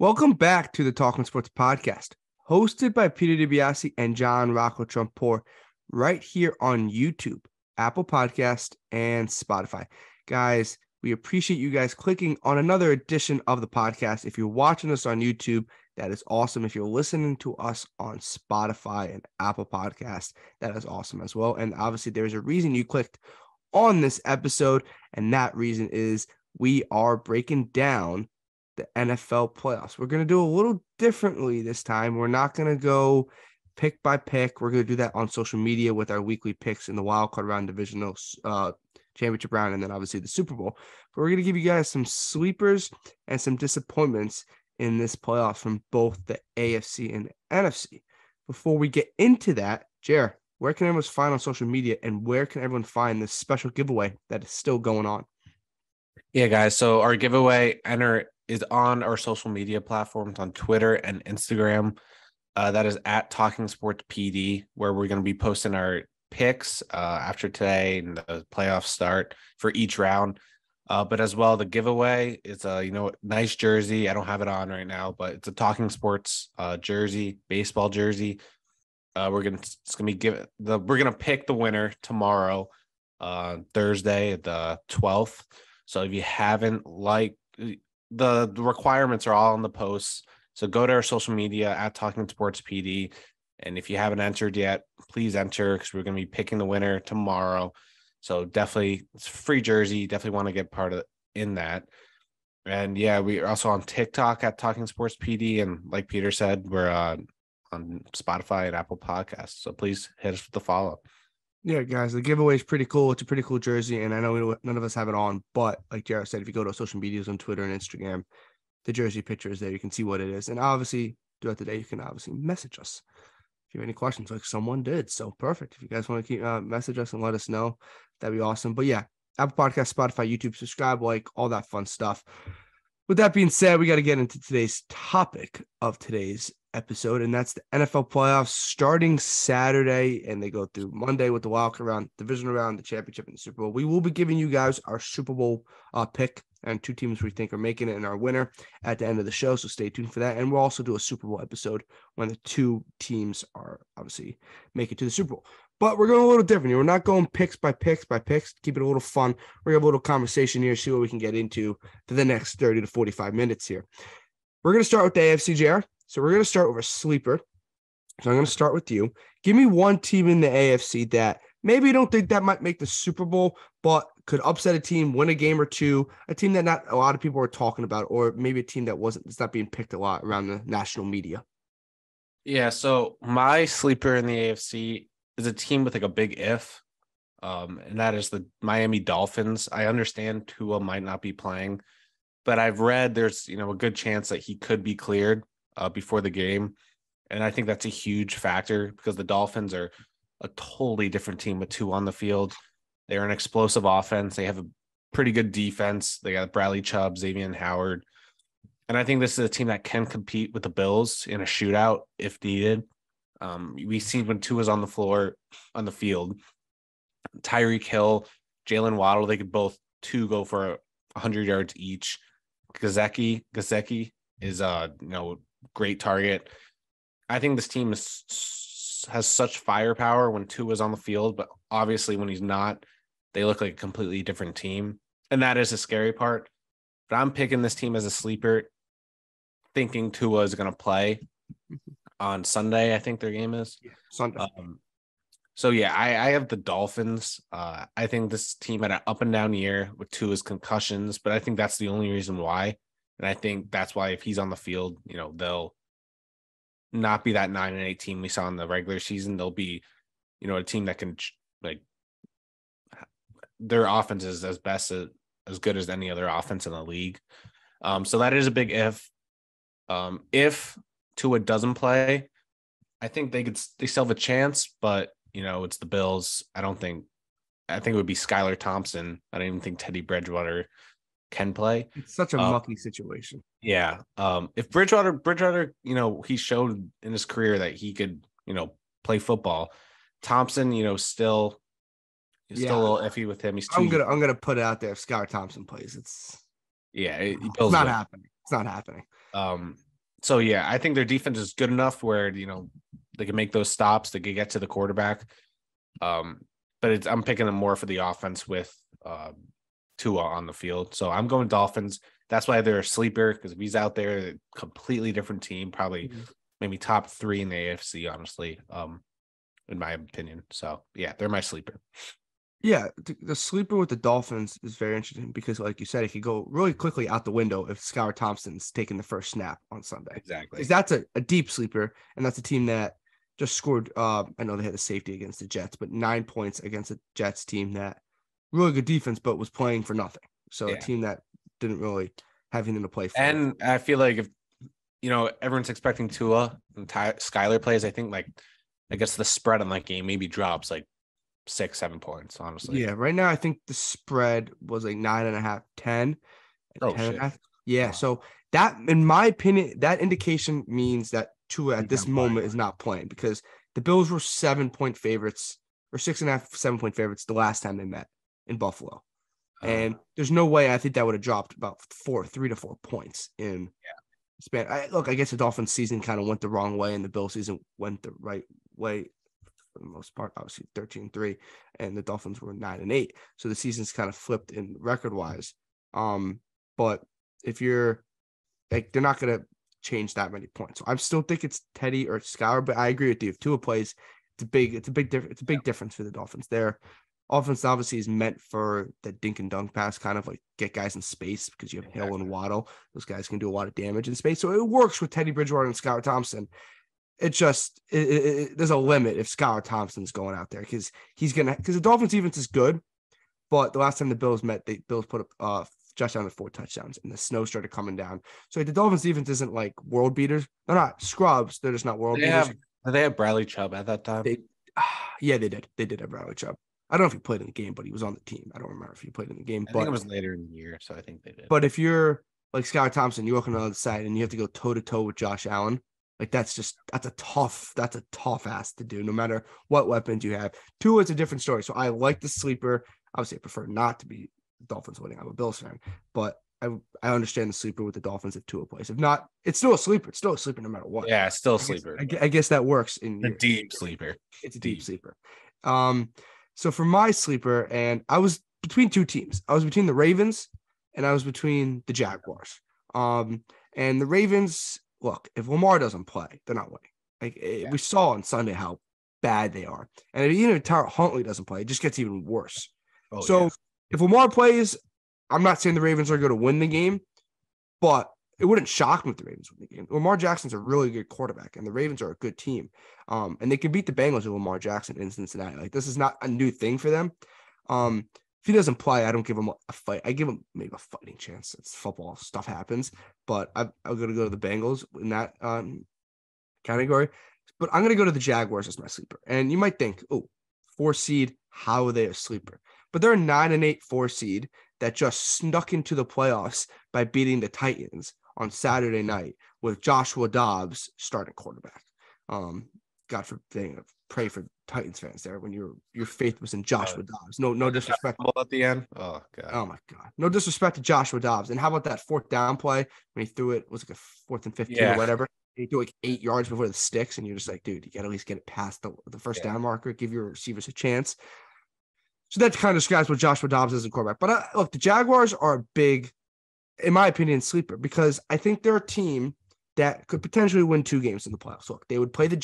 Welcome back to the Talking Sports Podcast, hosted by Peter DiBiasi and John Rocco Trumpbour, right here on YouTube, Apple Podcast, and Spotify. Guys, we appreciate you guys clicking on another edition of the podcast. If you're watching us on YouTube, that is awesome. If you're listening to us on Spotify and Apple Podcast, that is awesome as well. And obviously, there's a reason you clicked on this episode, and that reason is we are breaking down the NFL playoffs. We're going to do a little differently this time. We're not going to go pick by pick. We're going to do that on social media with our weekly picks in the wild card round, divisional championship round, and then obviously the Super Bowl. But we're going to give you guys some sleepers and some disappointments in this playoffs from both the AFC and the NFC. Before we get into that, Jer, where can everyone find on social media, and where can everyone find this special giveaway that is still going on? Yeah, guys. So our giveaway is on our social media platforms on Twitter and Instagram. That is at Talking Sports PD, where we're going to be posting our picks after today and the playoff start for each round. But as well, the giveaway is a nice jersey. I don't have it on right now, but it's a Talking Sports jersey, baseball jersey. We're gonna pick the winner tomorrow, Thursday, the 12th. So if you haven't the requirements are all in the posts. So go to our social media at Talking Sports PD. And if you haven't entered yet, please enter, because we're going to be picking the winner tomorrow. So definitely, it's a free jersey. Definitely want to get part of in that. And yeah, we're also on TikTok at Talking Sports PD. And like Peter said, we're on Spotify and Apple Podcasts. So please hit us with the follow. Yeah, guys, the giveaway is pretty cool. It's a pretty cool jersey, and I know none of us have it on, but like Jared said, if you go to social medias on Twitter and Instagram, the jersey picture is there. You can see what it is. And obviously, throughout the day, you can obviously message us if you have any questions, like someone did. So perfect. If you guys want to keep message us and let us know, that'd be awesome. But yeah, Apple Podcast, Spotify, YouTube, subscribe, like all that fun stuff. With that being said, we got to get into today's topic of today's episode, and that's the NFL playoffs starting Saturday, and they go through Monday with the wild card round, divisional round, the championship, and the Super Bowl. We will be giving you guys our Super Bowl pick and two teams we think are making it and our winner at the end of the show, so stay tuned for that. And we'll also do a Super Bowl episode when the two teams are obviously making it to the Super Bowl. But we're going a little different here. We're not going picks by picks. Keep it a little fun. We're going to have a little conversation here, see what we can get into for the next 30 to 45 minutes here. We're going to start with the AFC, JR. So we're going to start with a sleeper. So I'm going to start with you. Give me one team in the AFC that maybe you don't think that might make the Super Bowl, but could upset a team, win a game or two, a team that not a lot of people are talking about, or maybe a team it's not being picked a lot around the national media. Yeah, so my sleeper in the AFC is a team with like a big if, and that is the Miami Dolphins. I understand Tua might not be playing, but I've read there's a good chance that he could be cleared before the game, and I think that's a huge factor because the Dolphins are a totally different team with Tua on the field. They're an explosive offense. They have a pretty good defense. They got Bradley Chubb, Xavier Howard, and I think this is a team that can compete with the Bills in a shootout if needed. We see when Tua's on the field, Tyreek Hill, Jalen Waddle, they could both go for 100 yards each. Gesicki is great target. I think this team has such firepower when Tua's on the field, but obviously when he's not, they look like a completely different team, and that is the scary part. But I'm picking this team as a sleeper, thinking Tua is going to play on Sunday. I think their game is Sunday. So yeah, I have the Dolphins. I think this team had an up and down year with Tua's concussions, but I think that's the only reason why. And I think that's why if he's on the field, they'll not be that 9-8 team we saw in the regular season. They'll be, a team that can their offense is as good as any other offense in the league. So that is a big if. If Tua doesn't play, I think they still have a chance, but it's the Bills. I think it would be Skylar Thompson. I don't even think Teddy Bridgewater can play. It's such a mucky situation. Yeah. If Bridgewater, he showed in his career that he could, play football. Thompson, still a little iffy with him. I'm gonna put it out there. If Skylar Thompson plays, it's not happening. It's not happening. So yeah, I think their defense is good enough where they can make those stops, they can get to the quarterback. But I'm picking them more for the offense with Tua on the field. So I'm going Dolphins. That's why they're a sleeper, because if he's out there, a completely different team, probably maybe top 3 in the AFC, honestly, in my opinion. So yeah, they're my sleeper. Yeah, the sleeper with the Dolphins is very interesting because, like you said, it could go really quickly out the window if Skylar Thompson's taking the first snap on Sunday. Exactly. Because that's a deep sleeper, and that's a team that just scored. I know they had a safety against the Jets, but 9 points against the Jets team that really good defense, but was playing for nothing. So a team that didn't really have anything to play for. And I feel like if everyone's expecting Tua and Skylar plays, I think I guess the spread on that game maybe drops 6-7 points, honestly. Yeah, right now I think the spread was 9.5, 10. Oh, 10 shit. Yeah, wow. So that, in my opinion, that indication means that Tua at this moment is not playing, because the Bills were 7-point favorites, or 6.5, 7-point favorites the last time they met in Buffalo. And there's no way I think that would have dropped about 3 to 4 points in span. I guess the Dolphins season kind of went the wrong way, and the Bills season went the right way for the most part. Obviously 13-3, and the Dolphins were 9-8. So the season's kind of flipped in record wise. But if you're they're not going to change that many points. So I still think it's Teddy or Skylar, but I agree with you. If Tua plays, it's a big difference for the Dolphins. Their offense obviously is meant for the dink and dunk pass, kind of get guys in space, because you have Hill and Waddle. Those guys can do a lot of damage in space. So it works with Teddy Bridgewater and Skylar Thompson. It's just there's a limit if Skylar Thompson's going out there, because the Dolphins defense is good, but the last time the Bills met, the Bills put up Josh Allen had 4 touchdowns, and the snow started coming down. So the Dolphins defense isn't world beaters. They're not scrubs. They're just not world beaters. Did they have Bradley Chubb at that time? Yeah, they did. They did have Bradley Chubb. I don't know if he played in the game, but he was on the team. I don't remember if he played in the game. I think it was later in the year, so I think they did. But if you're like Skylar Thompson, you're looking on the other side, and you have to go toe-to-toe with Josh Allen. That's a tough ask to do, no matter what weapons you have. Tua is a different story. So I like the sleeper. Obviously, I prefer not to be Dolphins winning. I'm a Bills fan, but I understand the sleeper with the Dolphins if Tua plays. If not, it's still a sleeper. It's still a sleeper no matter what. Yeah, it's still a sleeper. I guess that works in a deep sleeper. It's a deep sleeper. So for my sleeper, and I was between 2 teams. I was between the Ravens and I was between the Jaguars. And the Ravens, look, if Lamar doesn't play, they're not winning. We saw on Sunday how bad they are. And even if Tyler Huntley doesn't play, it just gets even worse. If Lamar plays, I'm not saying the Ravens are going to win the game, but it wouldn't shock me if the Ravens win the game. Lamar Jackson's a really good quarterback, and the Ravens are a good team. And they can beat the Bengals with Lamar Jackson in Cincinnati. This is not a new thing for them. If he doesn't play, I don't give him a fight. I give him maybe a fighting chance. It's football. Stuff happens. But I'm going to go to the Bengals in that category. But I'm going to go to the Jaguars as my sleeper. And you might think, 4 seed, how are they a sleeper? But they're a 9-8 4 seed that just snuck into the playoffs by beating the Titans on Saturday night with Joshua Dobbs starting quarterback. God forbid, pray for Titans fans there when your faith was in Joshua Dobbs. No disrespect at the end. Oh god. Oh my god. No disrespect to Joshua Dobbs. And how about that 4th down play when he threw it? Was a 4th and 15 or whatever. He threw 8 yards before the sticks, and you're just like, dude, you got to at least get it past the first down marker. Give your receivers a chance. So that kind of describes what Joshua Dobbs is a quarterback. But look, the Jaguars are a big, in my opinion, sleeper, because I think they're a team that could potentially win 2 games in the playoffs. Look, they would play the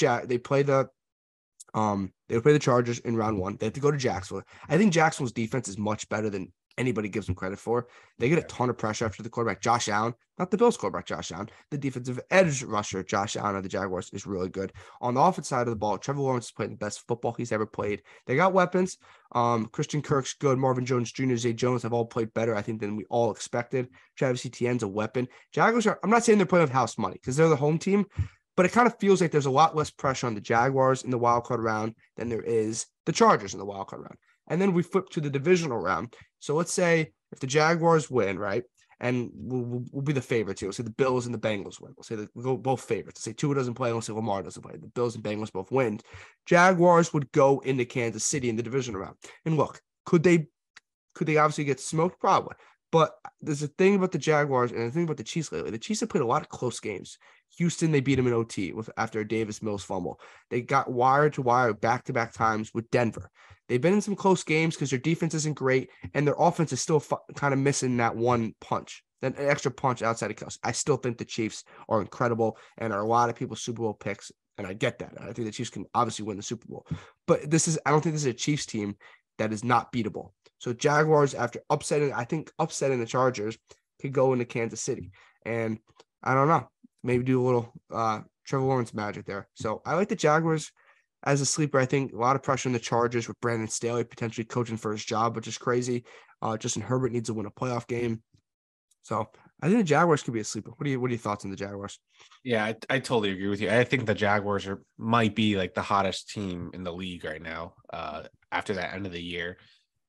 Chargers in round 1. They have to go to Jacksonville. I think Jacksonville's defense is much better than anybody gives them credit for. They get a ton of pressure after the quarterback, Josh Allen, not the Bills quarterback, Josh Allen. The defensive edge rusher, Josh Allen of the Jaguars, is really good. On the offense side of the ball, Trevor Lawrence is playing the best football he's ever played. They got weapons. Christian Kirk's good. Marvin Jones Jr., Zay Jones have all played better, I think, than we all expected. Travis Etienne's a weapon. Jaguars I'm not saying they're playing with house money because they're the home team, but it kind of feels like there's a lot less pressure on the Jaguars in the wildcard round than there is the Chargers in the wildcard round. And then we flip to the divisional round. So let's say if the Jaguars win, right, and we'll be the favorites here. We'll say the Bills and the Bengals win. We'll say that we'll go both favorites. Let's say Tua doesn't play. We'll say Lamar doesn't play. The Bills and Bengals both win. Jaguars would go into Kansas City in the divisional round. And look, could they obviously get smoked? Probably. But there's a thing about the Jaguars and the thing about the Chiefs lately. The Chiefs have played a lot of close games. Houston, they beat them in OT after a Davis Mills fumble. They got wire to wire back-to-back times with Denver. They've been in some close games because their defense isn't great, and their offense is still kind of missing that one punch, that extra punch outside of Kelsey. I still think the Chiefs are incredible and are a lot of people's Super Bowl picks, and I get that. I think the Chiefs can obviously win the Super Bowl. But I don't think this is a Chiefs team that is not beatable. So Jaguars, after upsetting the Chargers, could go into Kansas City. And I don't know, maybe do a little Trevor Lawrence magic there. So I like the Jaguars as a sleeper. I think a lot of pressure on the Chargers with Brandon Staley potentially coaching for his job, which is crazy. Justin Herbert needs to win a playoff game. So I think the Jaguars could be a sleeper. What are your thoughts on the Jaguars? Yeah, I totally agree with you. I think the Jaguars might be like the hottest team in the league right now after that end of the year.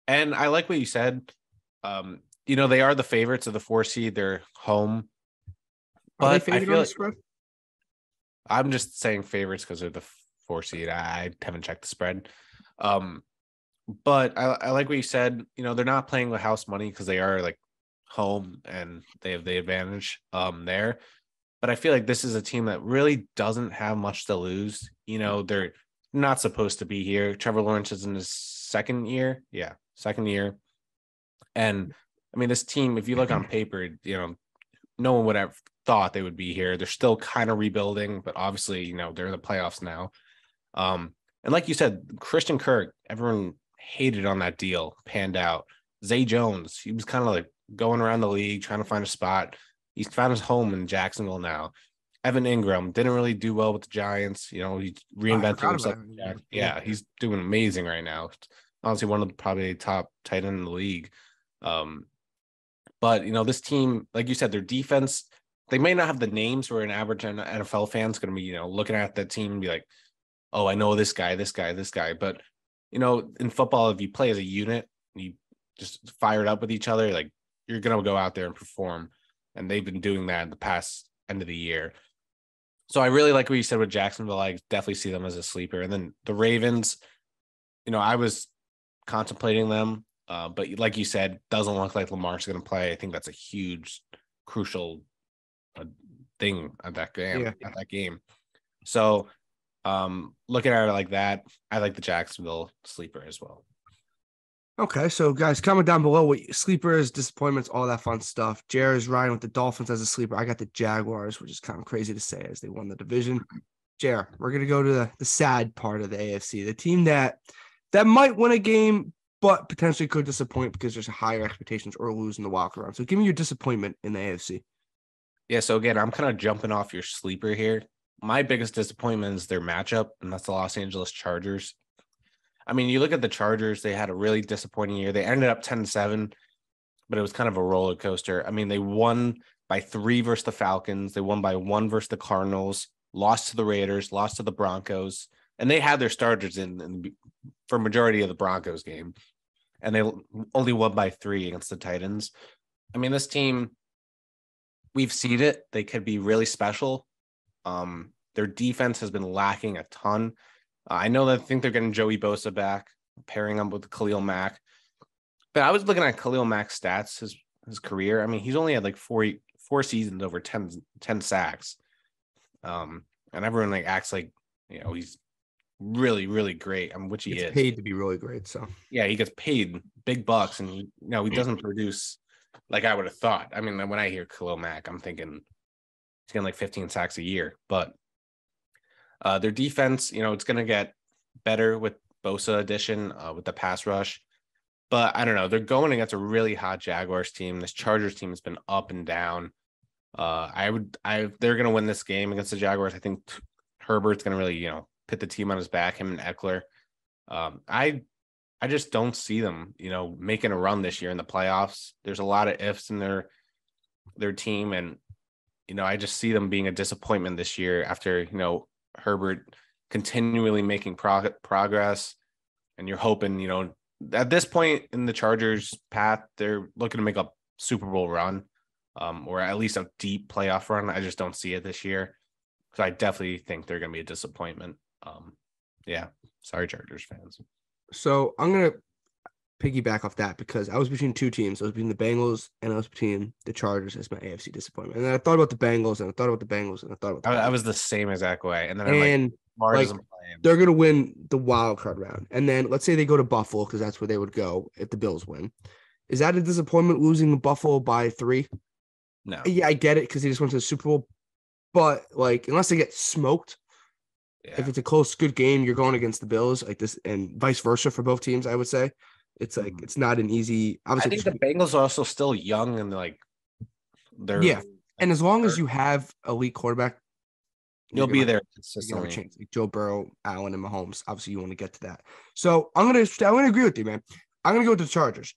And I like what you said. They are the favorites of the 4 seed. They're home. Are they But I favored feel on the like spread? I'm just saying favorites because they're the 4 seed. I haven't checked the spread. But I like what you said. They're not playing with house money because they are like home and they have the advantage there. But I feel like this is a team that really doesn't have much to lose. They're not supposed to be here. Trevor Lawrence is in his second year. Yeah, second year. And I mean, this team, if you look on paper, no one would have thought they would be here. They're still kind of rebuilding, but obviously, they're in the playoffs now. And like you said, Christian Kirk, everyone hated on that deal, panned out. Zay Jones, he was kind of like going around the league trying to find a spot. He's found his home in Jacksonville now. Evan Ingram didn't really do well with the Giants. He reinvented himself. Yeah, he's doing amazing right now. Honestly, one of the probably top tight end in the league. But this team, like you said, their defense, they may not have the names where an average NFL fan is going to be, looking at that team and be like, oh, I know this guy. But, in football, if you play as a unit, you just fire it up with each other, like you're going to go out there and perform. And they've been doing that in the past end of the year. So I really like what you said with Jacksonville. I definitely see them as a sleeper. And then the Ravens, I was contemplating them. But like you said, doesn't look like Lamar's going to play. I think that's a huge, crucial thing at that game. So looking at it like that, I like the Jacksonville sleeper as well. Okay, so guys, comment down below what sleepers, disappointments, all that fun stuff. Jared's riding with the Dolphins as a sleeper. I got the Jaguars, which is kind of crazy to say as they won the division. Jared, we're going to go to the sad part of the AFC, the team that might win a game, but potentially could disappoint because there's higher expectations or lose in the wild card round. So give me your disappointment in the AFC. Yeah, so again, I'm kind of jumping off your sleeper here. My biggest disappointment is their matchup, and that's the Los Angeles Chargers. I mean, you look at the Chargers, they had a really disappointing year. They ended up 10-7, but it was kind of a roller coaster. I mean, they won by 3 versus the Falcons. They won by 1 versus the Cardinals, lost to the Raiders, lost to the Broncos, and they had their starters in for majority of the Broncos game, and they only won by 3 against the Titans. I mean, this team, we've seen it. They could be really special. Their defense has been lacking a ton. I know that I think they're getting Joey Bosa back, pairing him with Khalil Mack. But I was looking at Khalil Mack's stats, his career. I mean, he's only had like four seasons over 10 sacks. And everyone like acts like, he's really, really great. I mean, which he is. Paid to be really great. So yeah, he gets paid big bucks, and he doesn't produce like I would have thought. I mean, when I hear Khalil Mack, I'm thinking he's getting like 15 sacks a year. But their defense, it's going to get better with Bosa addition with the pass rush. But I don't know. They're going against a really hot Jaguars team. This Chargers team has been up and down. They're going to win this game against the Jaguars. I think Herbert's going to really, put the team on his back, him and Eckler. I just don't see them, making a run this year in the playoffs. There's a lot of ifs in their team. And, I just see them being a disappointment this year after, Herbert continually making progress. And you're hoping, at this point in the Chargers' path, they're looking to make a Super Bowl run, or at least a deep playoff run. I just don't see it this year. So I definitely think they're going to be a disappointment. Yeah. Sorry, Chargers fans. So piggyback off that because I was between two teams. I was between the Bengals and I was between the Chargers as my AFC disappointment. And then I thought about the Bengals and I thought about the Bengals and I thought about the I Bengals. was the same exact way. And then I'm like, And Lamar like doesn't play him. they're gonna win the wild card round. And then let's say they go to Buffalo because that's where they would go if the Bills win. Is that a disappointment losing Buffalo by 3? No. Yeah, I get it because they just went to the Super Bowl. But like, unless they get smoked, if it's a close, good game, you're going against the Bills like this, and vice versa for both teams. I would say it's like it's not an easy. I think the Bengals are also still young and like they're and as long as you have elite quarterback, you'll be there consistently. consistently. Like Joe Burrow, Allen, and Mahomes. Obviously, you want to get to that. So I'm gonna agree with you, man. I'm gonna go with the Chargers.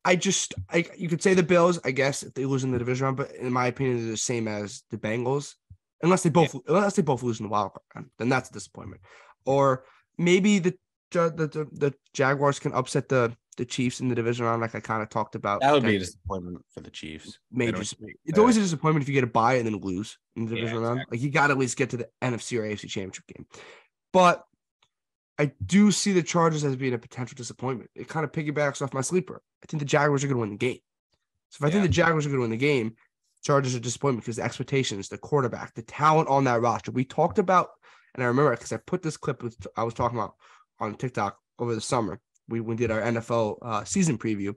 You could say the Bills, I guess, if they lose in the division round, but in my opinion, they're the same as the Bengals. Unless they both lose in the wild card round, then that's a disappointment. Or maybe the Jaguars can upset the Chiefs in the division round, like I kind of talked about. That would be a disappointment for the Chiefs. It's always a disappointment if you get a bye and then lose in the division round. Like you got to at least get to the NFC or AFC championship game. But I do see the Chargers as being a potential disappointment. It kind of piggybacks off my sleeper. I think the Jaguars are going to win the game. So if I think the Jaguars are going to win the game, Chargers are disappointment because the expectations, the quarterback, the talent on that roster. We talked about, and I remember because I put this clip I was talking about on TikTok over the summer. We did our NFL season preview,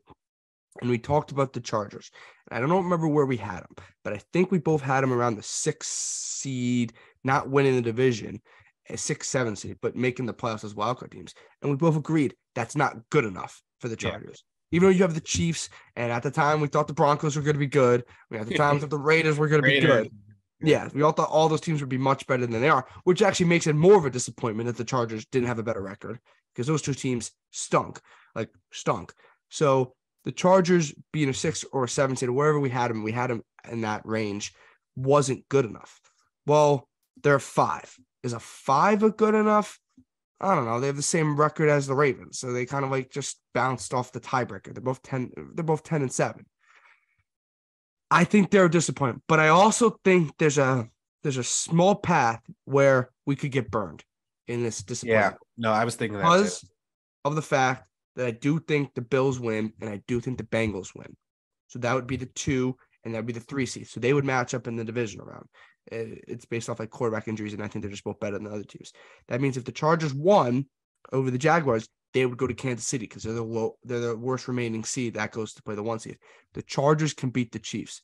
and we talked about the Chargers. And I don't remember where we had them, but I think we both had them around the 6th seed, not winning the division, a 6-7 seed, but making the playoffs as wildcard teams. And we both agreed that's not good enough for the Chargers. Even though you have the Chiefs, and at the time we thought the Broncos were going to be good. At the time we thought the Raiders were going to be good. Yeah, we all thought all those teams would be much better than they are, which actually makes it more of a disappointment that the Chargers didn't have a better record because those two teams stunk. So the Chargers being a 6 or a 7 seed, or wherever we had them in that range, wasn't good enough. Well, they're 5. Is a 5 a good enough? I don't know. They have the same record as the Ravens, so they kind of like just bounced off the tiebreaker. They're both 10. They're both 10-7. I think they're a disappointment, but I also think there's a small path where we could get burned in this disappointment. Yeah, no, I was thinking that because of the fact that I do think the Bills win and I do think the Bengals win. So that would be the 2 and that would be the 3 seed. So they would match up in the divisional round. It's based off like quarterback injuries, and I think they're just both better than the other teams. That means if the Chargers won over the Jaguars, they would go to Kansas City because they're the worst remaining seed that goes to play the 1 seed. The Chargers can beat the Chiefs.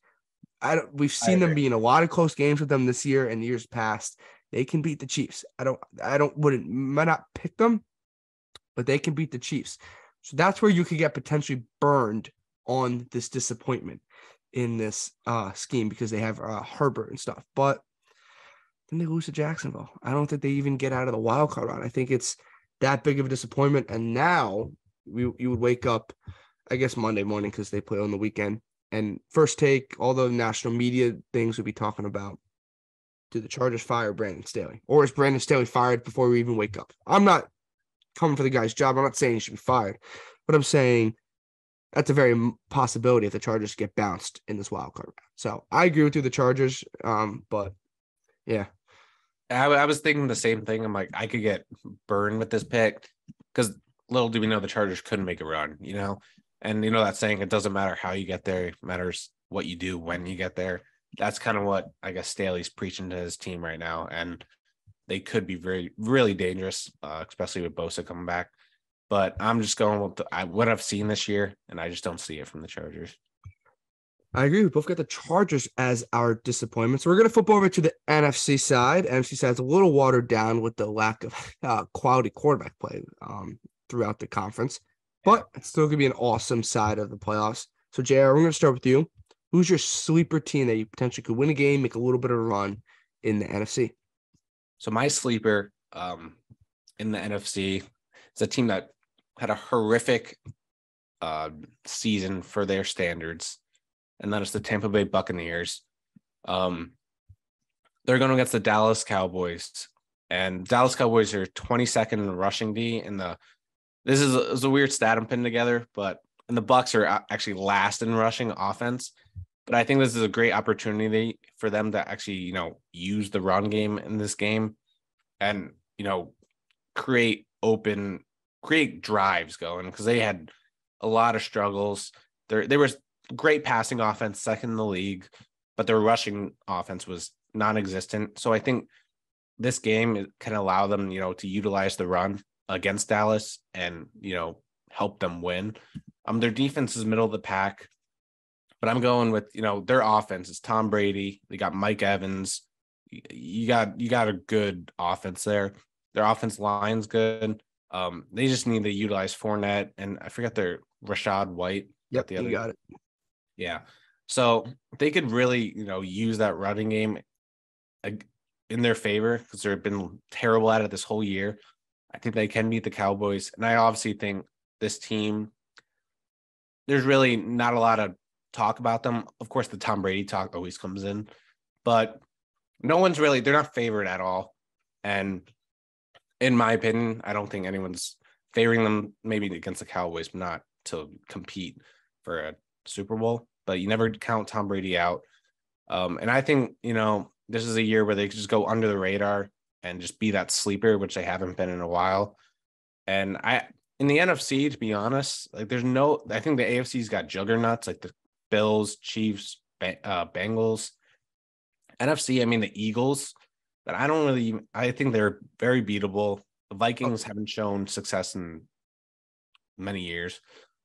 We've seen them be in a lot of close games with them this year and years past. They can beat the Chiefs. Might not pick them, but they can beat the Chiefs. So that's where you could get potentially burned on this disappointment in this scheme because they have Herbert and stuff. But then they lose to Jacksonville. I don't think they even get out of the wild card round. I think it's that big of a disappointment. And now you would wake up, I guess, Monday morning because they play on the weekend. And first take, all the national media things would be talking about, did the Chargers fire Brandon Staley? Or is Brandon Staley fired before we even wake up? I'm not coming for the guy's job. I'm not saying he should be fired. But I'm saying that's a very possibility if the Chargers get bounced in this wild card round. So I agree with you, the Chargers. But yeah. I was thinking the same thing. I'm like, I could get burned with this pick because little do we know the Chargers couldn't make a run, And that saying, it doesn't matter how you get there, it matters what you do when you get there. That's kind of what I guess Staley's preaching to his team right now. And they could be very, really dangerous, especially with Bosa coming back. But I'm just going with what I've seen this year, and I just don't see it from the Chargers. I agree. We both got the Chargers as our disappointment. So we're going to flip over to the NFC side. NFC side's a little watered down with the lack of quality quarterback play throughout the conference. But it's still going to be an awesome side of the playoffs. So, JR, we're going to start with you. Who's your sleeper team that you potentially could win a game, make a little bit of a run in the NFC? So my sleeper in the NFC is a team that had a horrific season for their standards, and that is the Tampa Bay Buccaneers. They're going against the Dallas Cowboys, and Dallas Cowboys are 22nd in the rushing D. This is a weird stat I'm putting together, and the Bucs are actually last in rushing offense. But I think this is a great opportunity for them to actually, use the run game in this game and, create drives going because they had a lot of struggles. There was great passing offense, second in the league, but their rushing offense was non-existent. So I think this game can allow them, to utilize the run against Dallas and, help them win. Their defense is middle of the pack, but I'm going with, their offense is Tom Brady. They got Mike Evans. You got a good offense there. Their offense line's good. They just need to utilize Fournette, and I forget their Rashad White. Yep, you got it. Yeah. So they could really, use that running game in their favor because they've been terrible at it this whole year. I think they can beat the Cowboys. And I obviously think this team, there's really not a lot of talk about them. Of course, the Tom Brady talk always comes in, but they're not favored at all. And in my opinion, I don't think anyone's favoring them, maybe against the Cowboys, but not to compete for a Super Bowl. But you never count Tom Brady out. And I think, this is a year where they could just go under the radar and just be that sleeper, which they haven't been in a while. And in the NFC, to be honest, I think the AFC's got juggernauts like the Bills, Chiefs, Bengals. NFC, I mean, the Eagles, but I think they're very beatable. The Vikings haven't shown success in many years.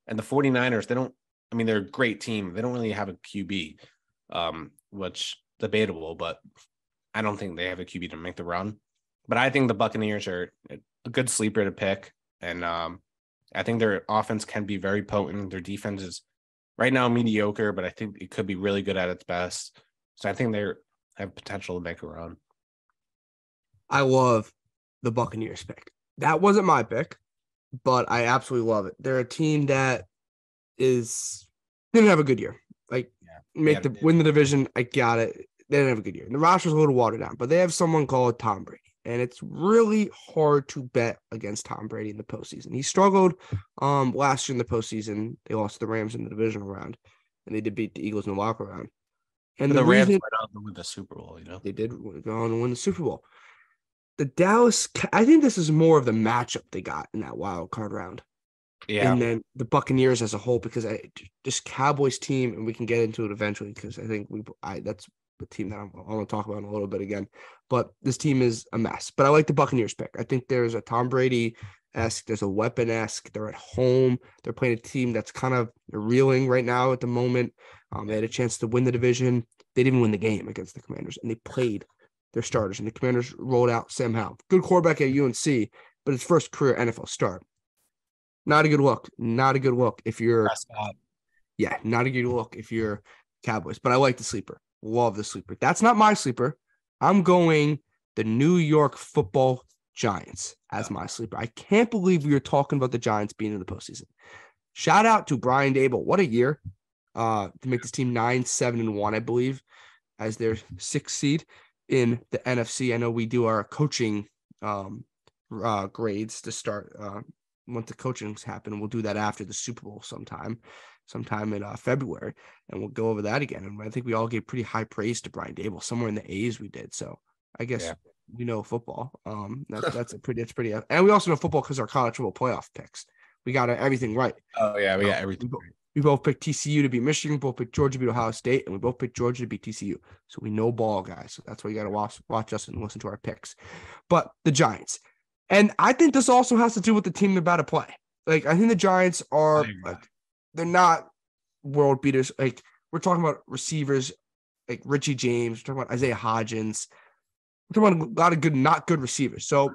And the 49ers, they're a great team. They don't really have a QB, which debatable, but I don't think they have a QB to make the run. But I think the Buccaneers are a good sleeper to pick. And I think their offense can be very potent. Their defense is right now mediocre, but I think it could be really good at its best. So I think they have potential to make a run. I love the Buccaneers pick. That wasn't my pick, but I absolutely love it. They're a team that didn't have a good year. Win the division. I got it. They didn't have a good year. And the roster's a little watered down, but they have someone called Tom Brady. And it's really hard to bet against Tom Brady in the postseason. He struggled last year in the postseason. They lost to the Rams in the divisional round, and they did beat the Eagles in the wild card round. And the Rams went on to win the Super Bowl, They did go on to win the Super Bowl. The Dallas, I think this is more of the matchup they got in that wild card round. Yeah. And then the Buccaneers as a whole, because this Cowboys team, and we can get into it eventually, because I think that's the team that I want to talk about in a little bit again. But this team is a mess. But I like the Buccaneers pick. I think there's a Tom Brady-esque, there's a weapon-esque. They're at home. They're playing a team that's kind of reeling right now at the moment. They had a chance to win the division. They didn't win the game against the Commanders, and they played their starters. And the Commanders rolled out Sam Howell. Good quarterback at UNC, but his first career NFL start. Not a good look. Not a good look if you're not a good look if you're Cowboys. But I like the sleeper. Love the sleeper. That's not my sleeper. I'm going the New York Football Giants as my sleeper. I can't believe we were talking about the Giants being in the postseason. Shout out to Brian Dable. What a year to make this team 9-7-1, I believe, as their 6th seed in the NFC. I know we do our coaching grades to start once the coachings happen. We'll do that after the Super Bowl sometime in February, and we'll go over that again. And I think we all gave pretty high praise to Brian Dable. Somewhere in the A's we did. So I guess we know football. That's pretty. And we also know football because our college football playoff picks. We got everything right. Oh yeah, we got everything. We both picked TCU to beat Michigan. Both picked Georgia to beat Ohio State, and we both picked Georgia to beat TCU. So we know ball, guys. So that's why you got to watch us and listen to our picks. But the Giants, and I think this also has to do with the team they're about to play. I think the Giants are they're not world beaters. We're talking about receivers like Richie James. We're talking about Isaiah Hodgins. We're talking about a lot of good, not good receivers. So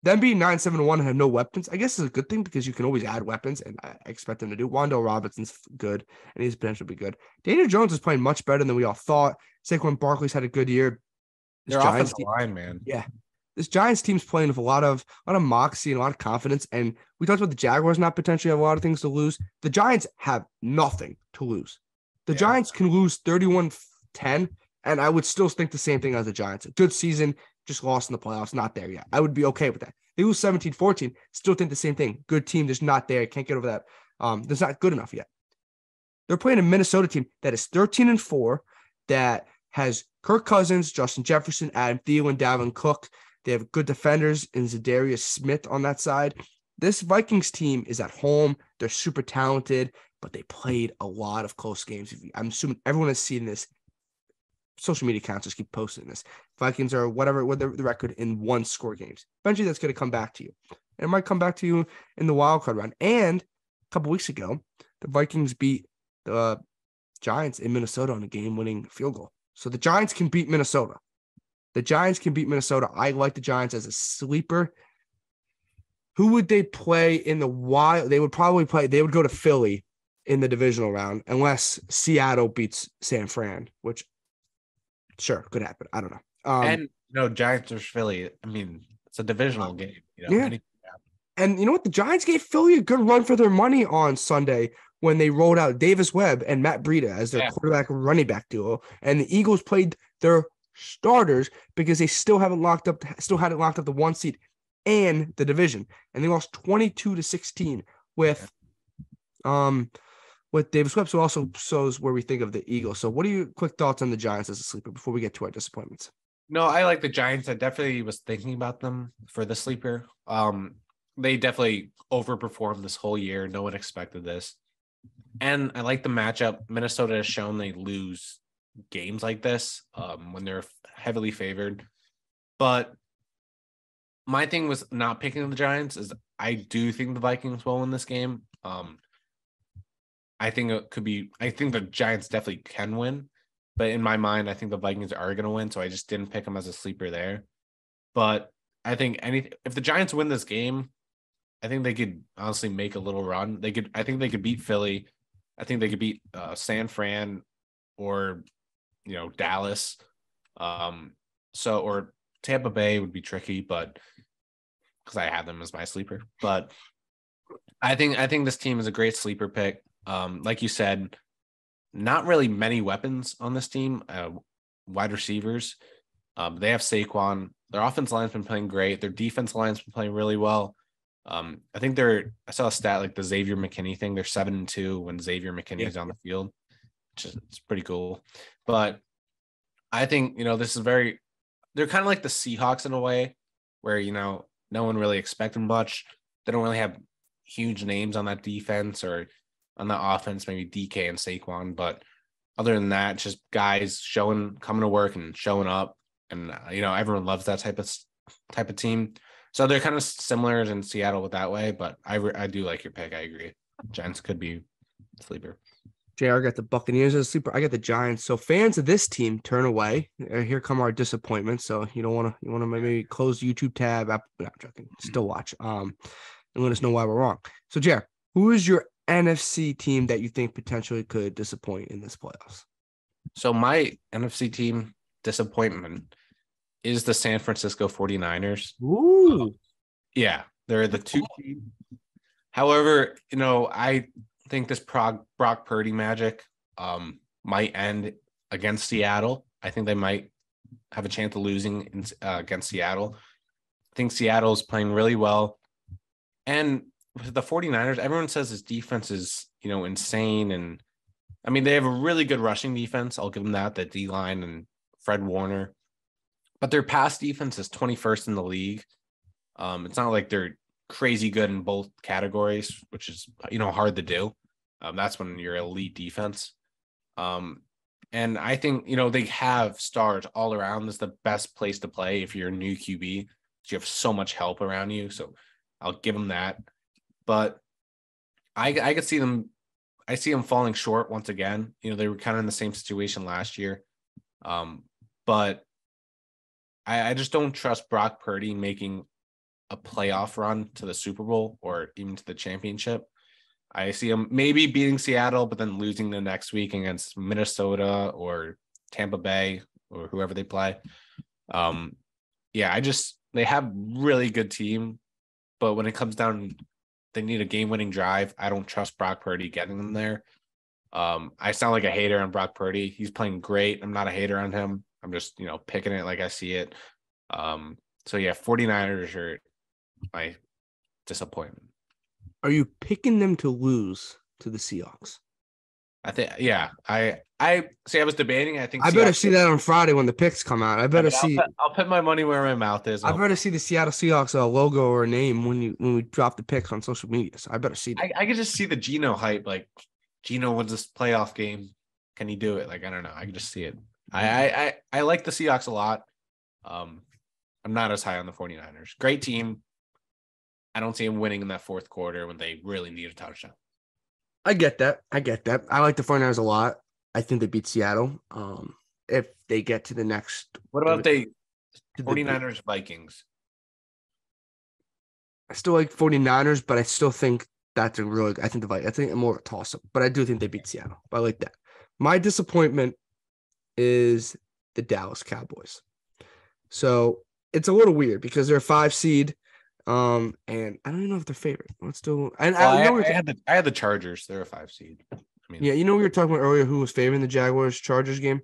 them being 9-7-1 and have no weapons, I guess is a good thing because you can always add weapons, and I expect them to do. Wan'Dale Robinson's good, and he's potential to be good. Daniel Jones is playing much better than we all thought. Saquon Barkley's had a good year. Their offensive line, man. Yeah. This Giants team's playing with a lot of moxie and a lot of confidence. And we talked about the Jaguars not potentially have a lot of things to lose. The Giants have nothing to lose. The Giants can lose 31-10, and I would still think the same thing as the Giants. A good season, just lost in the playoffs, not there yet. I would be okay with that. They lose 17-14, still think the same thing. Good team, just not there. Can't get over that. That's not good enough yet. They're playing a Minnesota team that is 13-4, that has Kirk Cousins, Justin Jefferson, Adam Thielen, Dalvin Cook. They have good defenders in Zadarius Smith on that side. This Vikings team is at home. They're super talented, but they played a lot of close games. I'm assuming everyone has seen this. Social media accounts just keep posting this. Vikings are whatever the record in 1-score games. Eventually, that's going to come back to you. And it might come back to you in the wild card round. And a couple weeks ago, the Vikings beat the Giants in Minnesota on a game-winning field goal. So the Giants can beat Minnesota. I like the Giants as a sleeper. Who would they play in the wild? They would go to Philly in the divisional round unless Seattle beats San Fran, which sure could happen. I don't know. Giants or Philly. I mean, it's a divisional game. Yeah. And you know what? The Giants gave Philly a good run for their money on Sunday when they rolled out Davis Webb and Matt Breida as their quarterback and running back duo. And the Eagles played their starters because they still hadn't locked up the 1 seed and the division. And they lost 22-16 with Davis Webb. So also shows where we think of the Eagles. So what are your quick thoughts on the Giants as a sleeper before we get to our disappointments? No, I like the Giants. I definitely was thinking about them for the sleeper. They definitely overperformed this whole year. No one expected this. And I like the matchup. Minnesota has shown they lose games like this when they're heavily favored. But my thing was not picking the Giants is I do think the Vikings will win this game. I think the Giants definitely can win. But in my mind, I think the Vikings are going to win. So I just didn't pick them as a sleeper there. But I think if the Giants win this game, I think they could honestly make a little run. I think they could beat Philly. I think they could beat San Fran or, Dallas. Or Tampa Bay would be tricky, but because I have them as my sleeper. But I think this team is a great sleeper pick. Like you said, not really many weapons on this team. Wide receivers. They have Saquon. Their offense line's been playing great. Their defense line's been playing really well. I think I saw a stat like the Xavier McKinney thing. They're 7-2 when Xavier McKinney is on the field, which is pretty cool. But I think, this is they're kind of like the Seahawks in a way where, no one really expected much. They don't really have huge names on that defense or on the offense, maybe DK and Saquon. But other than that, just guys coming to work and showing up. And, everyone loves that type of team. So they're kind of similar in Seattle with that way, but I do like your pick. I agree. Giants could be sleeper. JR got the Buccaneers as a sleeper. I got the Giants. So fans of this team turn away. Here come our disappointments. So you want to maybe close the YouTube tab. I'm not joking. Still watch. And let us know why we're wrong. So JR, who is your NFC team that you think potentially could disappoint in this playoffs? So my NFC team disappointment is the San Francisco 49ers. Ooh. Yeah, they're the 2 team. However, I think this Brock Purdy magic might end against Seattle. I think they might have a chance of losing against Seattle. I think Seattle's playing really well. And with the 49ers, everyone says this defense is, insane. And I mean, they have a really good rushing defense. I'll give them that, the D-line and Fred Warner. But their pass defense is 21st in the league. It's not like they're crazy good in both categories, which is, hard to do. That's when you're elite defense. And I think, they have stars all around. This is the best place to play if you're a new QB. You have so much help around you. So I'll give them that. But I could see them. I see them falling short once again. They were kind of in the same situation last year. But I just don't trust Brock Purdy making a playoff run to the Super Bowl or even to the championship. I see him maybe beating Seattle, but then losing the next week against Minnesota or Tampa Bay or whoever they play. They have really good team, but when it comes down, they need a game-winning drive. I don't trust Brock Purdy getting them there. I sound like a hater on Brock Purdy. He's playing great. I'm not a hater on him. I'm just, picking it like I see it. 49ers are my disappointment. Are you picking them to lose to the Seahawks? I think, yeah. I see. I was debating. I think I better Seattle. see that on Friday when the picks come out. I mean, I'll put my money where my mouth is. I better see the Seattle Seahawks logo or name when we drop the picks on social media. So I better see that. I could just see the Geno hype. Like, Geno wins this playoff game. Can he do it? Like, I don't know. I can just see it. I like the Seahawks a lot. I'm not as high on the 49ers. Great team. I don't see him winning in that fourth quarter when they really need a touchdown. I get that. I like the 49ers a lot. I think they beat Seattle. If they get to the next. What about 49ers Vikings? I still like 49ers, but I still think that's a really. I think more of a toss up, but I do think they beat Seattle. But I like that. My disappointment is the Dallas Cowboys. So it's a little weird because they're a 5 seed. And I don't even know if they're favorite. Let's do. And I had the Chargers. They're a 5 seed. I mean, yeah, we were talking about earlier who was favoring the Jaguars Chargers game.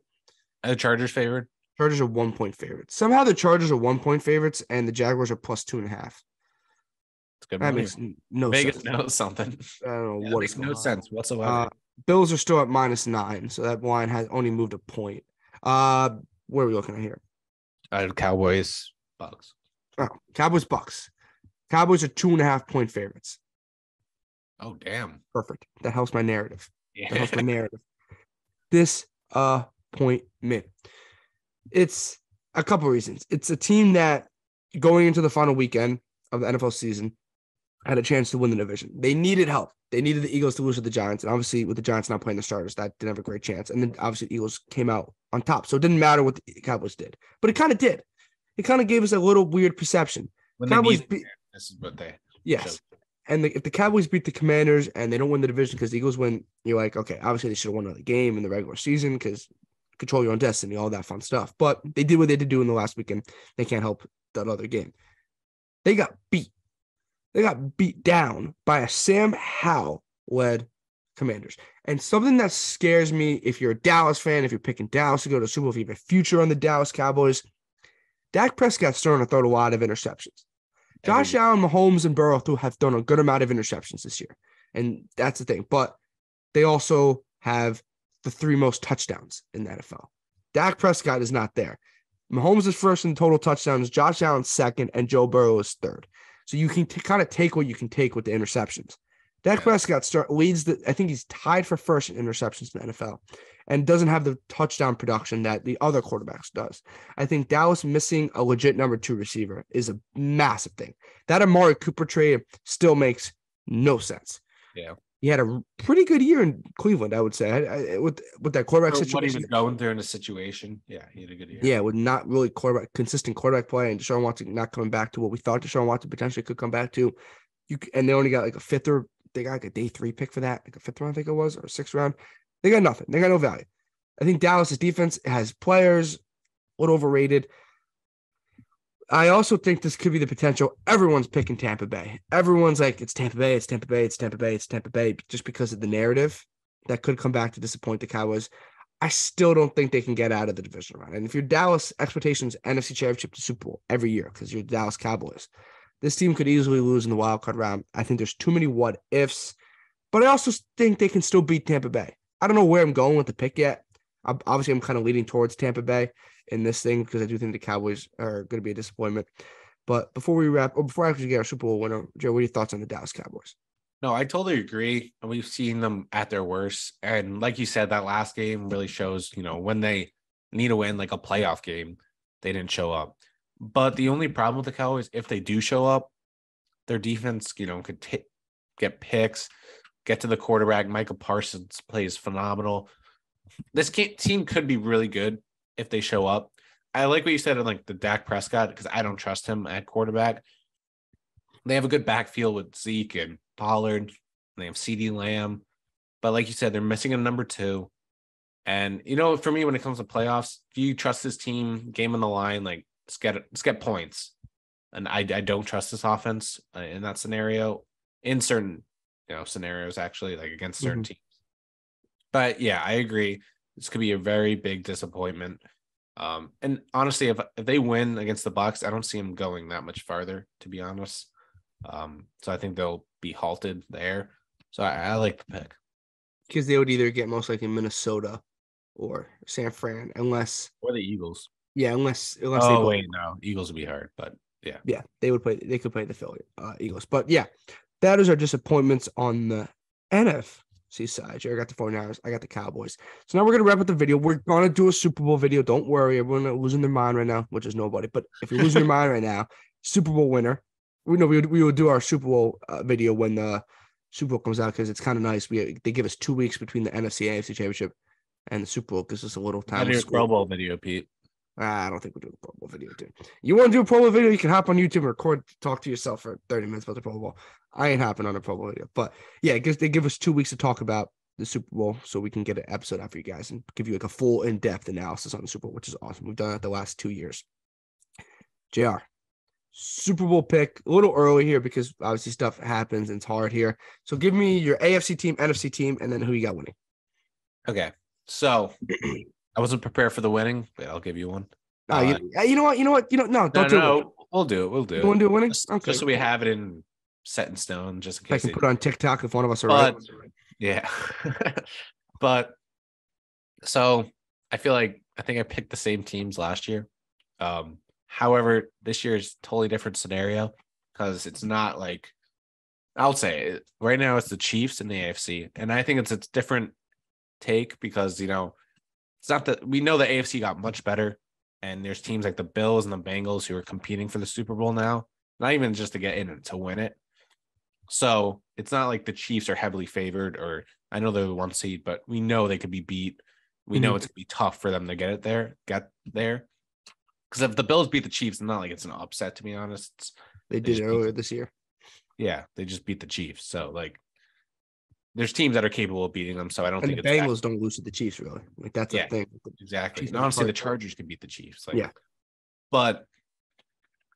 The Chargers favored. Chargers are 1 point favorites. Somehow the Chargers are 1 point favorites and the Jaguars are plus 2.5. It's good. That makes no Vegas sense. knows something. I don't know That what makes is no going sense whatsoever. Bills are still at -9, so that line has only moved a point. Where are we looking at here? Cowboys, Bucks. Oh, Cowboys, Bucks. Cowboys are 2.5 point favorites. Oh, damn. Perfect. That helps my narrative. Yeah. That helps my narrative. Disappointment. It's a couple of reasons. It's a team that going into the final weekend of the NFL season had a chance to win the division. They needed help. They needed the Eagles to lose to the Giants. And obviously, with the Giants not playing the starters, that didn't have a great chance. And then obviously, the Eagles came out on top. So it didn't matter what the Cowboys did. But it kind of did. It kind of gave us a little weird perception. When Cowboys this is what they. Yes. showed. And if the Cowboys beat the Commanders and they don't win the division because the Eagles win, you're like, okay, obviously they should have won another game in the regular season because control your own destiny, all that fun stuff. But they did what they did do in the last weekend. They can't help that other game. They got beat. They got beat down by a Sam Howell-led Commanders. And something that scares me, if you're a Dallas fan, if you're picking Dallas to go to the Super Bowl, if you have a future on the Dallas Cowboys, Dak Prescott's starting to throw a lot of interceptions. Josh Allen, Mahomes, and Burrow have thrown a good amount of interceptions this year. And that's the thing. But they also have the 3 most touchdowns in the NFL. Dak Prescott is not there. Mahomes is first in total touchdowns, Josh Allen second, and Joe Burrow is third. So you can kind of take what you can take with the interceptions. Dak Prescott leads I think he's tied for first in interceptions in the NFL and doesn't have the touchdown production that the other quarterbacks does. I think Dallas missing a legit number 2 receiver is a massive thing. That Amari Cooper trade still makes no sense. Yeah. He had a pretty good year in Cleveland, I would say, with that quarterback situation. What he was going through in the situation. Yeah, he had a good year. Yeah, with not really consistent quarterback play and Deshaun Watson not coming back to what we thought Deshaun Watson potentially could come back to. And they only got like a 5th or they got like a day 3 pick for that, like a 5th round, I think it was, or a 6th round. They got nothing. They got no value. I think Dallas's defense has players, a little overrated. I also think this could be the potential. Everyone's picking Tampa Bay. Everyone's like, it's Tampa Bay, it's Tampa Bay, it's Tampa Bay, it's Tampa Bay, just because of the narrative that could come back to disappoint the Cowboys. I still don't think they can get out of the division round. And if you're Dallas, expectations, NFC Championship to Super Bowl every year because you're Dallas Cowboys. This team could easily lose in the wild card round. I think there's too many what ifs, but I also think they can still beat Tampa Bay. I don't know where I'm going with the pick yet. Obviously, I'm kind of leaning towards Tampa Bay in this thing because I do think the Cowboys are going to be a disappointment. But before I actually get our Super Bowl winner, Joe, what are your thoughts on the Dallas Cowboys? No, I totally agree. We've seen them at their worst. And like you said, that last game really shows, when they need to win like a playoff game, they didn't show up. But the only problem with the Cowboys, if they do show up, their defense, could get picks, get to the quarterback. Micah Parsons plays phenomenal. This team could be really good if they show up. I like what you said on like the Dak Prescott because I don't trust him at quarterback. They have a good backfield with Zeke and Pollard. And they have CeeDee Lamb. But like you said, they're missing a number 2. And, for me, when it comes to playoffs, if you trust this team, game on the line, like let's get points. And I don't trust this offense in that scenario, in certain scenarios, actually, like against certain teams. But yeah, I agree. This could be a very big disappointment. And honestly, if they win against the Bucks, I don't see them going that much farther, to be honest. So I think they'll be halted there. So I like the pick. because they would either get most likely Minnesota or San Fran, unless Or the Eagles. unless they Oh both. wait, no, Eagles would be hard, but yeah. Yeah, they would play. They could play the Philly Eagles, but yeah, that is our disappointments on the NFC side. Jared got the 49ers. I got the Cowboys. So now we're gonna wrap up the video. We're gonna do a Super Bowl video. Don't worry, everyone losing their mind right now, which is nobody. But if you're losing your mind right now, Super Bowl winner. We know we would do our Super Bowl video when the Super Bowl comes out because it's kind of nice. They give us 2 weeks between the NFC AFC Championship and the Super Bowl. Gives us a little time. I do a Pro Bowl video, Pete. I don't think we're doing a Pro Bowl video, dude. You want to do a Pro Bowl video? You can hop on YouTube and record, talk to yourself for 30 minutes about the Pro Bowl. I ain't hopping on a Pro Bowl video. But yeah, because they give us 2 weeks to talk about the Super Bowl so we can get an episode out for you guys and give you like a full in-depth analysis on the Super Bowl, which is awesome. We've done that the last 2 years. JR, Super Bowl pick a little early here because obviously stuff happens and it's hard here. So give me your AFC team, NFC team, and then who you got winning. Okay. So I wasn't prepared for the winning, but I'll give you one. You know what? No, don't do it. We'll do it. We'll do it. You want to do a winning? Just, Okay. just so we have it set in stone, just in I case. can put it on TikTok if one of us are right. Yeah. But so I think I picked the same teams last year. However, this year is a totally different scenario because it's not like I'll say right now it's the Chiefs and the AFC, and I think it's a different take because it's not that we know the AFC got much better. And there's teams like the Bills and the Bengals who are competing for the Super Bowl now, not even just to get in and to win it. So it's not like the Chiefs are heavily favored, or I know they're the 1 seed, but we know they could be beat. We know it's gonna be tough for them to get there. Because if the Bills beat the Chiefs, it's not like it's an upset, to be honest. They did it earlier this year. Yeah, they just beat the Chiefs. So there's teams that are capable of beating them, so I don't think the Bengals don't lose to the Chiefs, really. Like that's the thing. Exactly. And honestly, the Chargers can beat the Chiefs. Yeah. But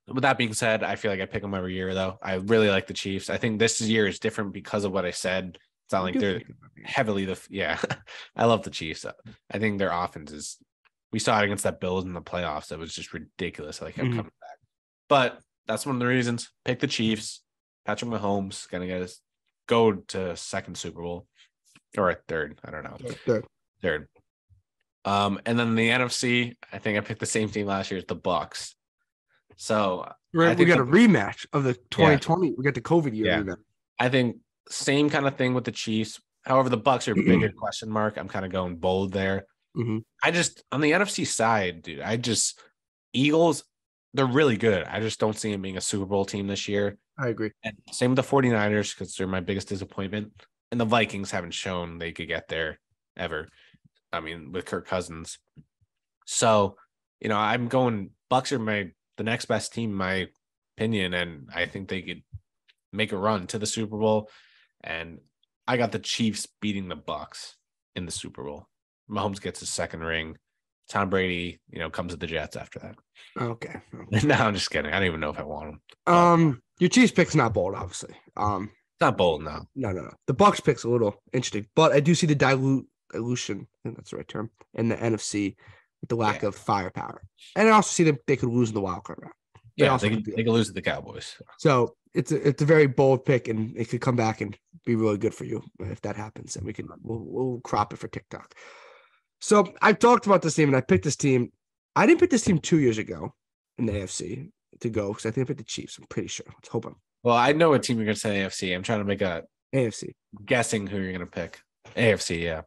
with that being said, I feel like I pick them every year, though. I really like the Chiefs. I think this year is different because of what I said. It's not like they're heavily I love the Chiefs. I think their offense is. We saw it against that Bills in the playoffs. It was just ridiculous. Like I'm coming back. But that's one of the reasons. Pick the Chiefs. Patrick Mahomes gonna get us. Go to second Super Bowl or a third. I don't know. Third. And then the NFC, I think I picked the same team last year as the Bucks. So we got a rematch of the 2020. We got the COVID year rematch. I think same kind of thing with the Chiefs. However, the Bucks are a bigger question mark. I'm kind of going bold there. Mm-hmm. I just on the NFC side, dude. Eagles, they're really good. I just don't see them being a Super Bowl team this year. I agree. And same with the 49ers because they're my biggest disappointment. And the Vikings haven't shown they could get there ever. I mean, with Kirk Cousins. So, I'm going Bucks are the next best team, in my opinion. And I think they could make a run to the Super Bowl. And I got the Chiefs beating the Bucks in the Super Bowl. Mahomes gets his second ring. Tom Brady, comes to the Jets after that. Okay. No, I'm just kidding. I don't even know if I want him. Your Chiefs pick's not bold, obviously. It's not bold, no. No. The Bucks pick's a little interesting, but I do see the dilution. I think that's the right term in the NFC with the lack of firepower, and I also see that they could lose in the wild card round. They could lose to the Cowboys. So it's a very bold pick, and it could come back and be really good for you if that happens. And we'll crop it for TikTok. So I talked about this team, and I picked this team. I didn't pick this team 2 years ago in the AFC to go because I think I picked the Chiefs. I'm pretty sure. Let's hope Well, I know what team you're going to say AFC. I'm trying to make a AFC. Guessing who you're going to pick. AFC, yeah.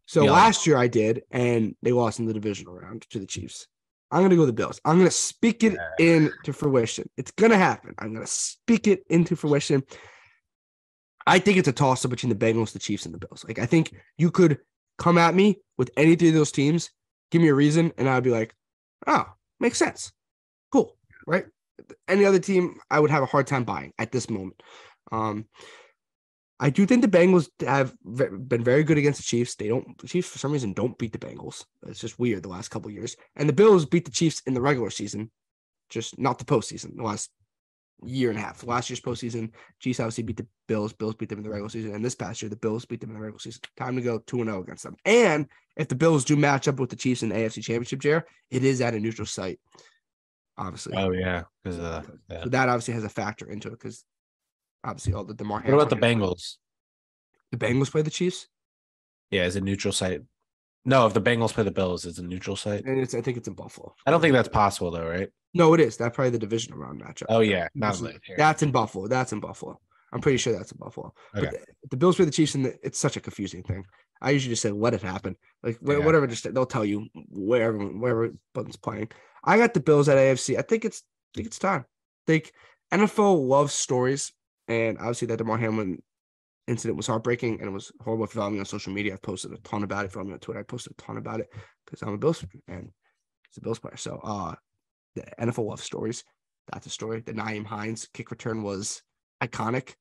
So last year I did, and they lost in the divisional round to the Chiefs. I'm going to go with the Bills. I'm going to speak it into fruition. It's going to happen. I'm going to speak it into fruition. I think it's a toss-up between the Bengals, the Chiefs, and the Bills. I think you could come at me with any three of those teams, give me a reason, and I'd be like, oh, makes sense. Cool, right? Any other team, I would have a hard time buying at this moment. I do think the Bengals have been very good against the Chiefs. The Chiefs, for some reason, don't beat the Bengals. It's just weird the last couple of years. And the Bills beat the Chiefs in the regular season, just not the postseason, the last year and a half. Last year's postseason, Chiefs obviously beat the Bills. Bills beat them in the regular season. And this past year, the Bills beat them in the regular season. Time to go 2-0 against them. And if the Bills do match up with the Chiefs in the AFC Championship, Jared, it is at a neutral site, obviously. Oh, yeah. So that obviously has a factor into it because obviously all the DeMar. What about the Bengals? The Bengals play the Chiefs? Yeah, is a neutral site. No, if the Bengals play the Bills, it's a neutral site. And I think it's in Buffalo. I don't think that's possible though, right? No, it is. That's probably the divisional round matchup. Oh yeah, not That's in Buffalo. That's in Buffalo. I'm pretty sure that's in Buffalo. Okay. But the Bills play the Chiefs, and it's such a confusing thing. I usually just say let it happen. Like whatever, just they'll tell you wherever Button's playing. I got the Bills at AFC. I think it's time. Like NFL loves stories, and obviously that DeMar Hamlin incident was heartbreaking, and it was horrible. If you follow me on social media, I've posted a ton about it. If you follow me on Twitter, I posted a ton about it because I'm a Bills fan and he's a Bills player. So the NFL loves stories. That's a story. The Nyheim Hines kick return was iconic.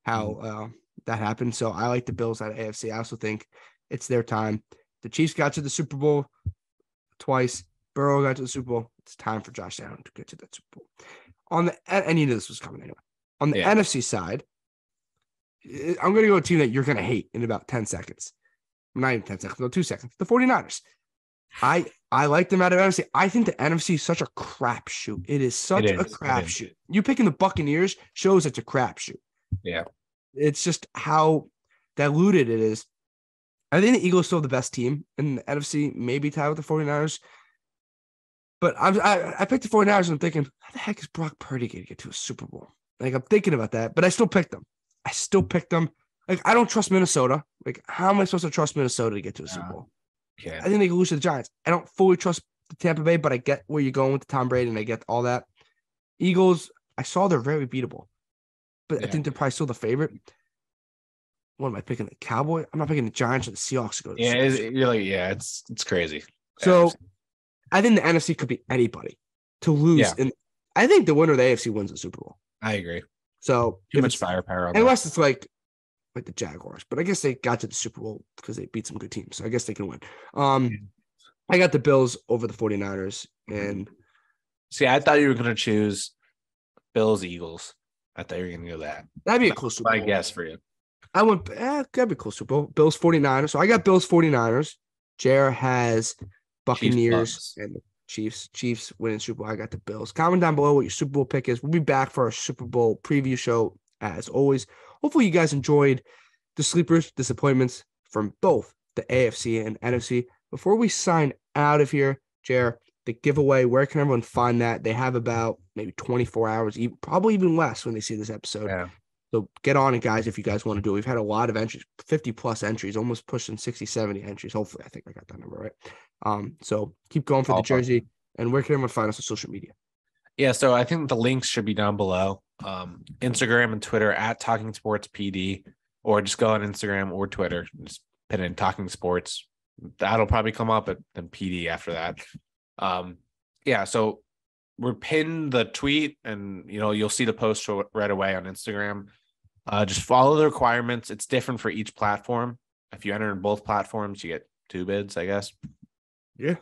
How that happened. So I like the Bills at AFC. I also think it's their time. The Chiefs got to the Super Bowl twice. Burrow got to the Super Bowl. It's time for Josh Allen to get to that Super Bowl. And you knew this was coming anyway. On the NFC side, I'm going to go a team that you're going to hate in about 10 seconds. Not even 10 seconds, no, 2 seconds. The 49ers. I like them out of NFC. I think the NFC is such a crapshoot. It is such a crapshoot. You picking the Buccaneers shows it's a crapshoot. Yeah. It's just how diluted it is. I think the Eagles still the best team in the NFC, maybe tied with the 49ers. But I picked the 49ers and I'm thinking, how the heck is Brock Purdy going to get to a Super Bowl? Like, I'm thinking about that, but I still picked them. Like, I don't trust Minnesota. Like, how am I supposed to trust Minnesota to get to a Super Bowl? Yeah. I think they can lose to the Giants. I don't fully trust the Tampa Bay, but I get where you're going with the Tom Brady and I get all that. Eagles, I saw they're very beatable, but I think they're probably still the favorite. What am I picking? The Cowboys? I'm not picking the Giants or the Seahawks to go to the it's crazy. So I think the NFC could be anybody to lose. Yeah. And I think the winner of the AFC wins the Super Bowl. I agree. So too much firepower. Unless it's like the Jaguars, but I guess they got to the Super Bowl because they beat some good teams. So I guess they can win. I got the Bills over the 49ers. And see, I thought you were going to choose Bills, Eagles. I thought you were going to go that. That'd be a cool Super Bowl. My guess for you. I went, that'd be a cool Super Bowl. Bills, 49ers. So I got Bills, 49ers. Jer has Buccaneers and the Chiefs. Chiefs winning Super Bowl. I got the Bills. Comment down below what your Super Bowl pick is. We'll be back for our Super Bowl preview show as always. Hopefully you guys enjoyed the sleepers, disappointments from both the AFC and NFC. Before we sign out of here, Jer, the giveaway, where can everyone find that? They have about maybe 24 hours, probably even less when they see this episode. Yeah. So get on it, guys, if you guys want to do it. We've had a lot of entries, 50-plus entries, almost pushing 60, 70 entries. Hopefully, I think I got that number right. So keep going for the jersey. And where can everyone find us on social media? Yeah, so I think the links should be down below. Instagram and Twitter at Talking Sports PD, or just go on Instagram or Twitter. Just put in Talking Sports. That'll probably come up, and then PD after that. So we're pinned the tweet, and you'll see the post right away on Instagram. Just follow the requirements. It's different for each platform. If you enter in both platforms, you get 2 bids, I guess. Yeah.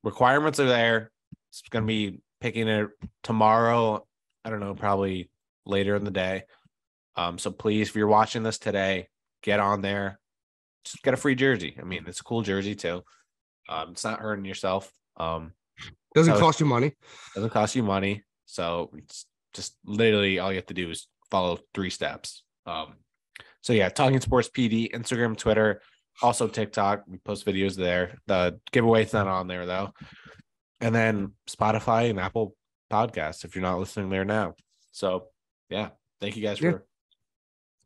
Requirements are there. It's gonna be picking it tomorrow. I don't know, probably later in the day. So please, if you're watching this today, get on there. Just get a free jersey. I mean, it's a cool jersey too. It's not hurting yourself. Doesn't cost you money. Doesn't cost you money. So it's just literally all you have to do is follow 3 steps. Talking Sports PD, Instagram, Twitter, also TikTok. We post videos there. The giveaway's not on there though. And then Spotify and Apple Podcasts if you're not listening there now. So thank you guys for.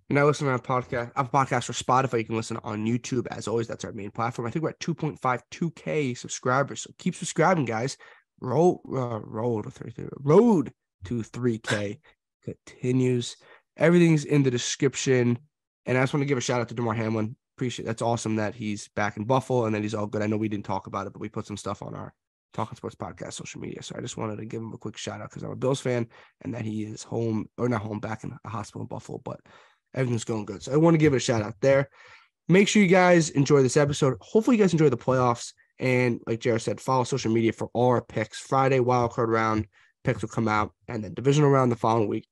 You're not listening on Apple Podcasts or Spotify. You can listen on YouTube. As always, that's our main platform. I think we're at 2.52K subscribers. So keep subscribing, guys. Road to 3K continues. Everything's in the description. And I just want to give a shout out to DeMar Hamlin. Appreciate that's awesome that he's back in Buffalo and that he's all good. I know we didn't talk about it, but we put some stuff on our Talking Sports Podcast social media. So I just wanted to give him a quick shout out because I'm a Bills fan and that he is back in a hospital in Buffalo, but everything's going good. So I want to give it a shout out there. Make sure you guys enjoy this episode. Hopefully you guys enjoy the playoffs. And like Jared said, follow social media for all our picks. Friday, wildcard round picks will come out, and then divisional round the following week.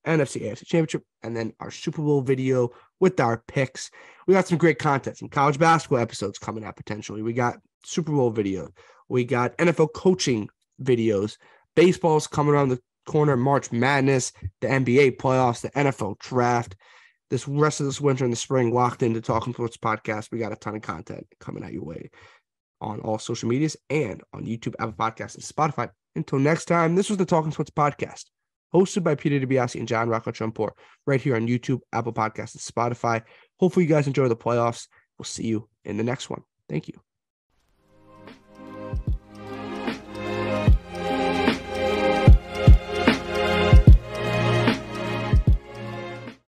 NFC, AFC Championship, and then our Super Bowl video with our picks. We got some great content, some college basketball episodes coming out potentially. We got Super Bowl video. We got NFL coaching videos. Baseball's coming around the corner, March Madness, the NBA playoffs, the NFL draft. this rest of this winter and the spring locked into Talking Sports Podcast. We got a ton of content coming out your way on all social medias and on YouTube, Apple Podcasts, and Spotify. Until next time, this was the Talking Sports Podcast, hosted by Peter DiBiasi and John Rocco Trumpbour, right here on YouTube, Apple Podcasts, and Spotify. Hopefully you guys enjoy the playoffs. We'll see you in the next one. Thank you.